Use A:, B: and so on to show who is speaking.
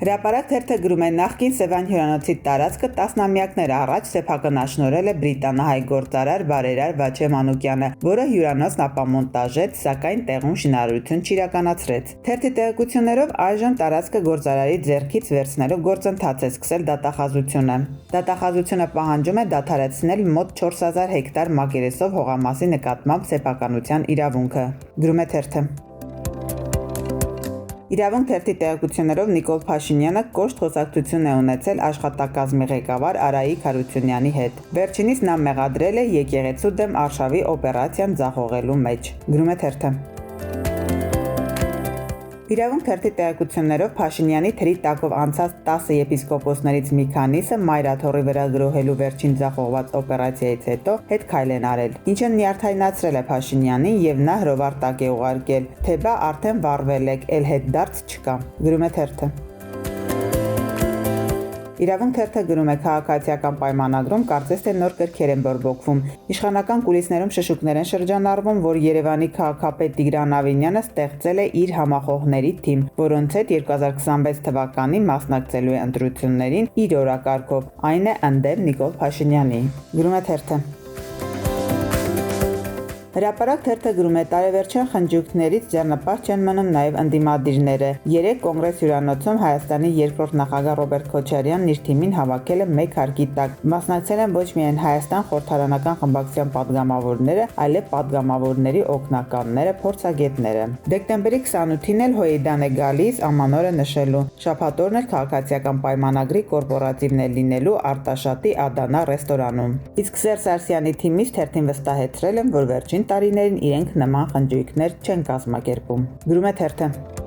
A: Հրապարակ թերթը գրում է նախկին Սևան հյուրանոցի տարածքը տասնամյակներ առաջ սեփականաշնորհել է բրիտանահայ գործարար բարերար Վաչե Մանուկյանը, որը հյուրանոցն ապամոնտաժեց, սակայն տեղում շինարարություն չիրականացրեց։ Թերթի տեղեկություններով այժմ տարածքը գործարարի ձեռքից վերցնելու գործընթաց է սկսել դատախազությունը։ Դատախազությունը պահանջում է դադարեցնել մոտ 4000 հեկտար մակերեսով հողամասի նկատմամբ սեփականության իրավունքը։ Գրում է թերթը։ Իրավունք թերթի տեղեկություններով Նիկոլ Փաշինյանը կոշտ խոսակցություն է ունեցել աշխատակազմի ղեկավար Արայիկ Հարությունյանի հետ։ Վերջինիս նա մեղադրել է եկեղեցու դեմ արշավի օպերացիան ձախողելու մեջ։ Գրում է թերթը։ Իրավունք թերթի տեղեկություններով Փաշինյանի թրի տակով անցած 10 եպիսկոպոսներից մի քանիսը Մայրաթոռի վրա գրոհելու վերջին ձախողված օպերացիայից հետո հետ քայլ են արել, ինչը նյարդայնացրել է Փաշինյանին եւ նա հրովար տակ է ուղարկել, թե բա արդեն վառվել եք, էլ հետ դարձ չկա։ Գրում է թերթը։ Իրավունք թերթը գրում է քաղաքացիական պայմանագրում կարծես թե նոր կրքեր են բորբոքվում։ Իշխանական կուլիսներում շշուկներ են շրջանառվում, որ Երևանի քաղաքապետ Տիգրան Ավինյանը ստեղծել է իր համախոհների թիմ, որոնց հետ 2026 թվականին մասնակցելու է ընտրություններին իր օրակարգով, այն է ընդդեմ Նիկոլ Փաշինյանի։ Գրում է թերթը։ Հրապարակ թերթը գրում է տարեվերջյան խնջույքներից ձեռնպահ չեն մնում նաև ընդդիմադիրները։ Երեկ Կոնգրես հյուրանոցում Հայաստանի երկրորդ նախագահ Ռոբերտ Քոչարյանն իր թիմին հավաքել է մեկ հարկի տակ։ Մասնակցել են ոչ միայն Հայաստան խորհրդարանական խմբակցության падգամավորները, այլև падգամավորների օգնականները, փորձագետները։ Դեկտեմբերի 28-ին էլ Հոեյդան է գալիս ամանորը նշելու։ Շաբաթ օրն էլ քաղաքացիական պայմանագրի կորպորատիվն է լինելու Արտաշատի Ադանա ռեստորանում։ Իսկ Սերժ Սարգսյանի թիմից թերթին վստահեցրել են, որ վերջին տարիներին իրենք նման խնջույքներ չեն կազմակերպում։ Գրում է թերթը։